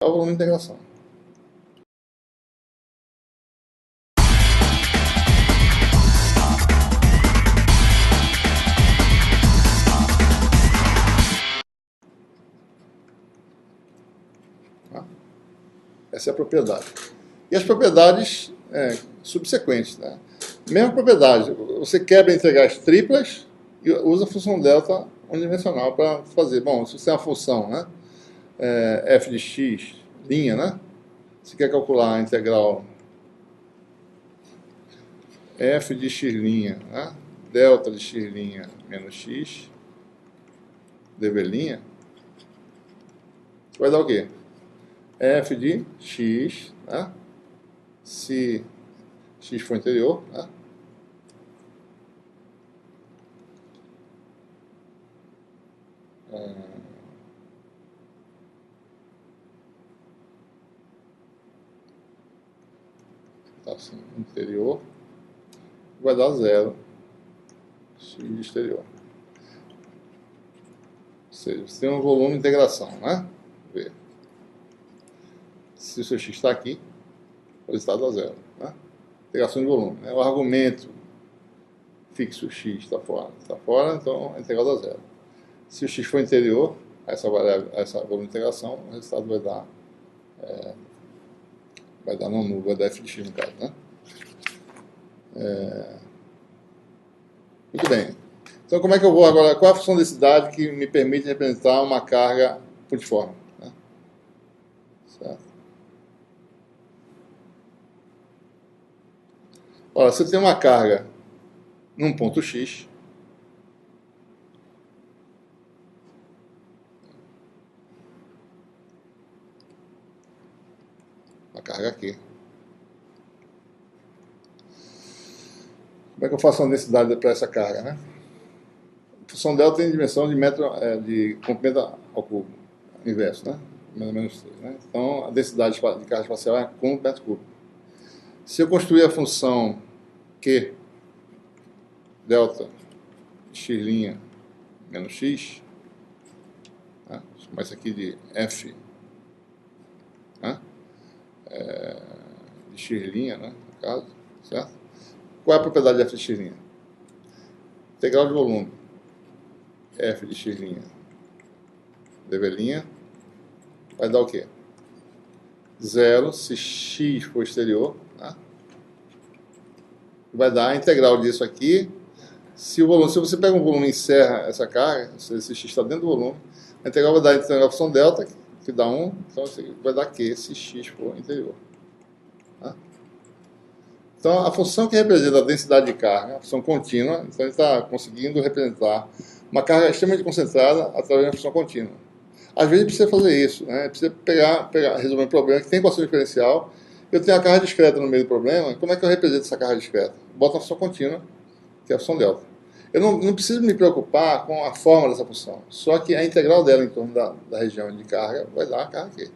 É o volume de integração. Essa é a propriedade. E as propriedades subsequentes. Né? Mesma propriedade, você quebra integrais triplas e usa a função delta unidimensional para fazer. Bom, se você tem uma função, né? F de x, linha, né? Você quer calcular a integral f de x', né? Delta de x' menos x, dv', vai dar o quê? F de x, né? Se x for interior, né? Tá assim, interior, vai dar zero, x exterior. Ou seja, você tem um volume de integração, né? Vê. Se o seu x está aqui, o resultado dá zero, né? Integração de volume, né? O argumento fixo x está fora, então a integral dá zero. Se o x for interior, essa volume de integração, o resultado vai dar no nulo, vai dar f de x no caso, né? Muito bem. Então, como é que eu vou agora? Qual é a função de densidade que me permite representar uma carga puntiforme? Né? Certo? Ora, se eu tenho uma carga num ponto X, uma carga aqui, como é que eu faço uma densidade para essa carga? Né? A função dela tem dimensão de metro, de comprimento ao cubo, inverso, né? Mais ou menos 3. Né? Então, a densidade de carga espacial é 1 metro cúbico. Se eu construir a função Q delta x' menos x, né? Vou chamar isso aqui de f, né? De x', né? No caso, certo? Qual é a propriedade de f de x'? Integral de volume f de x', dv', vai dar o quê? Zero se x for exterior, né? Vai dar a integral disso aqui. Se você pega um volume e encerra essa carga, se x está dentro do volume, a integral vai dar a integral da função delta, que dá 1, então vai dar Q se x for interior. Tá? Então, a função que representa a densidade de carga, a função contínua, então ele está conseguindo representar uma carga extremamente concentrada através da função contínua. Às vezes precisa fazer isso, né? Precisa resolver um problema que tem equação diferencial. Eu tenho a carga discreta no meio do problema, como é que eu represento essa carga discreta? Boto a função contínua, que é a função delta. Eu não preciso me preocupar com a forma dessa função, só que a integral dela em torno da região de carga vai dar a carga Q.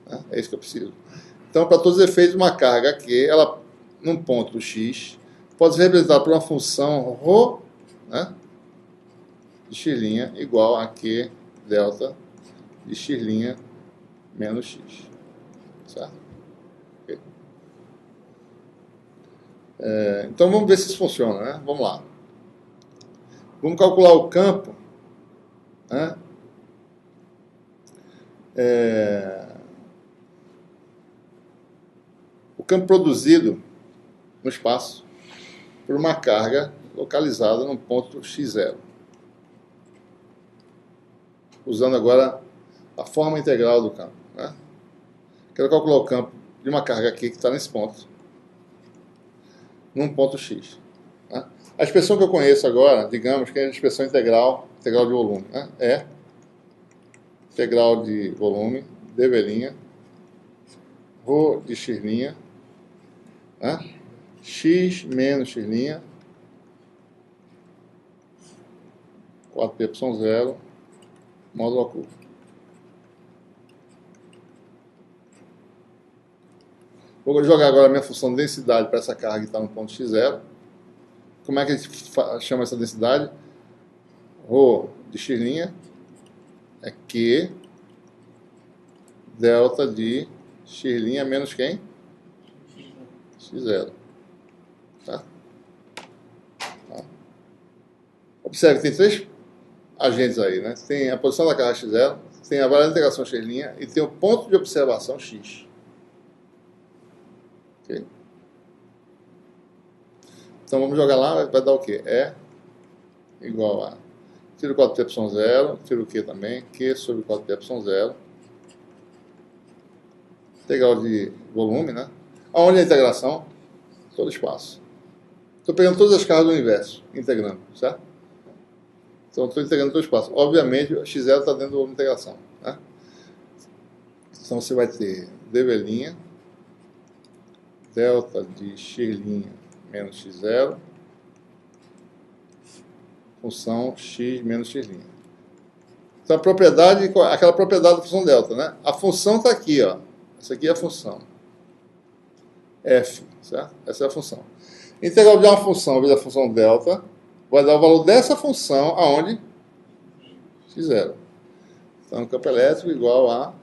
Né? É isso que eu preciso. Então, para todos os efeitos, uma carga Q, ela, num ponto x, pode ser representada por uma função ρ, né, de x' igual a Q delta de x' menos x. Certo? Okay. Então, vamos ver se isso funciona. Né? Vamos lá. Vamos calcular o campo, né? O campo produzido no espaço por uma carga localizada num ponto x0. Usando agora a forma integral do campo. Né? Quero calcular o campo de uma carga aqui que está nesse ponto, num ponto x. Né? A expressão que eu conheço agora, digamos que é a expressão integral de volume, né? É integral de volume, dv', ρ de x', né? X menos x', 4π0, módulo ao cubo. Vou jogar agora a minha função de densidade para essa carga que está no ponto x0. Como é que a gente chama essa densidade? Ρ de x' é Q delta de x' menos quem? x0. Tá? Tá. Observe que tem três agentes aí, né? Tem a posição da carga x0, tem a variável de integração x' e tem o ponto de observação x. Ok? Então vamos jogar lá, vai dar o quê? É igual a tiro 4π0, tiro o Q também, Q sobre 4π0, integral de volume, né? Aonde é a integração? Todo espaço. Estou pegando todas as cargas do universo, integrando, certo? Então estou integrando todo o espaço. Obviamente, o x0 está dentro do volume de integração, né? Então você vai ter dv' delta de x' menos x0 função x menos x'. Então a propriedade, aquela propriedade da função delta, né? A função está aqui, ó. Essa aqui é a função. F, certo? Essa é a função. Integral de uma função vezes a função delta vai dar o valor dessa função aonde? x0. Então, campo elétrico igual a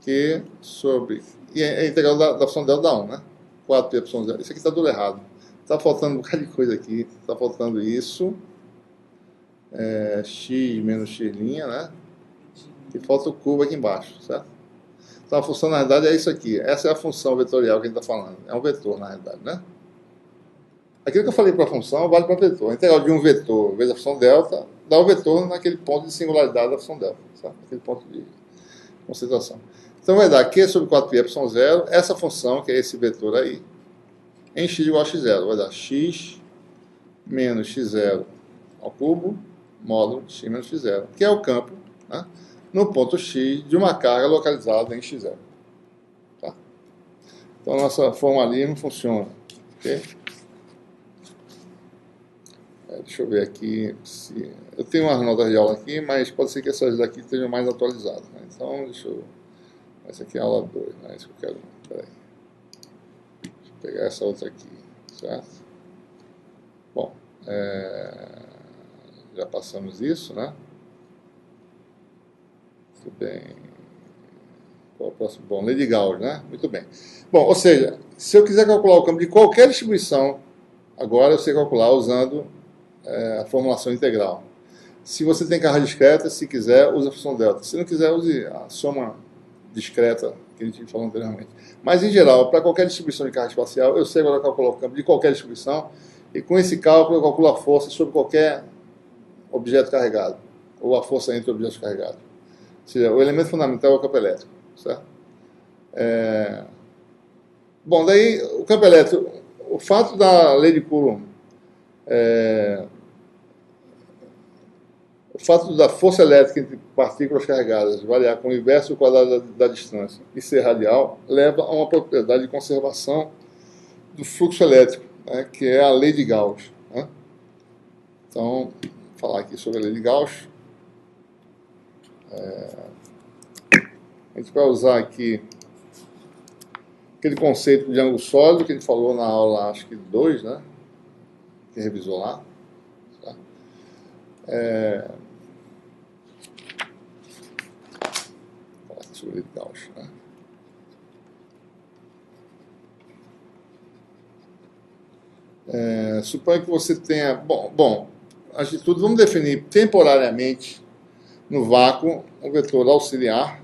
Q sobre... E a integral da função delta dá 1, né? 4π0. Isso aqui está tudo errado. Está faltando um bocado de coisa aqui. Está faltando isso. X menos x', né? E falta o cubo aqui embaixo, certo? Então a função, na realidade, é isso aqui. Essa é a função vetorial que a gente está falando. É um vetor, na realidade, né? Aquilo que eu falei para a função vale para o vetor. A integral de um vetor vezes a função delta dá o vetor naquele ponto de singularidade da função delta, certo? Aquele ponto de concentração. Então vai dar Q sobre 4π0, essa função, que é esse vetor aí, em x igual a x0. Vai dar x menos x0 ao cubo, módulo x menos x0, que é o campo, né, no ponto x de uma carga localizada em x0. Tá? Então, nosso formalismo funciona. Okay? Deixa eu ver aqui se... Eu tenho umas notas de aula aqui, mas pode ser que essas daqui estejam mais atualizadas. Né? Então, deixa eu... Essa aqui é a aula 2, não é isso que eu quero. Peraí. Deixa eu pegar essa outra aqui, certo? Bom, já passamos isso, né? Muito bem. Qual é o próximo? Bom, lei de Gauss, né? Muito bem. Bom, ou seja, se eu quiser calcular o campo de qualquer distribuição, agora eu sei calcular usando a formulação integral. Se você tem carga discreta, se quiser, use a função delta. Se não quiser, use a soma discreta que a gente falou anteriormente. Mas, em geral, para qualquer distribuição de carga espacial, eu sei agora calcular o campo de qualquer distribuição, e com esse cálculo eu calculo a força sobre qualquer objeto carregado, ou a força entre objetos carregados. Ou seja, o elemento fundamental é o campo elétrico, certo? Bom, daí o campo elétrico, o fato da lei de Coulomb, o fato da força elétrica entre partículas carregadas variar com o inverso quadrado da distância e ser radial, leva a uma propriedade de conservação do fluxo elétrico, né, que é a lei de Gauss. Né? Então, vou falar aqui sobre a lei de Gauss. A gente vai usar aqui aquele conceito de ângulo sólido que a gente falou na aula, acho que 2, né? Que revisou lá. Tá? Vou falar aqui sobre a lei de Gauss. Né? Suponha que você tenha... Bom, antes de tudo, vamos definir temporariamente no vácuo um vetor auxiliar.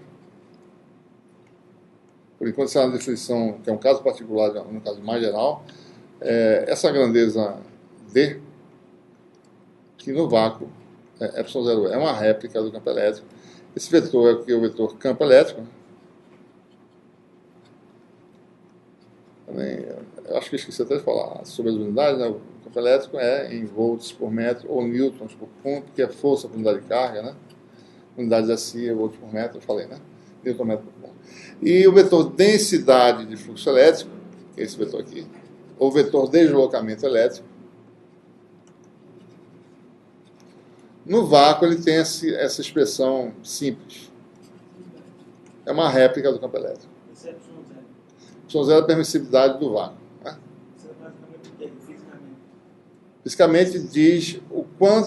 Por enquanto, essa é uma definição que é um caso particular, um caso mais geral. Essa grandeza D, que no vácuo ε0 é uma réplica do campo elétrico. Esse vetor é o vetor campo elétrico. Também, eu acho que esqueci até de falar sobre as unidades, né? O campo elétrico é em volts por metro ou newtons por ponto, que é força por unidade de carga, né? Unidades SI é volts por metro, eu falei, né? Newton metro por ponto. E o vetor densidade de fluxo elétrico, que é esse vetor aqui, ou vetor deslocamento elétrico, no vácuo ele tem essa expressão simples. É uma réplica do campo elétrico. Y0 é a permissividade do vácuo. Né? Fisicamente diz o quanto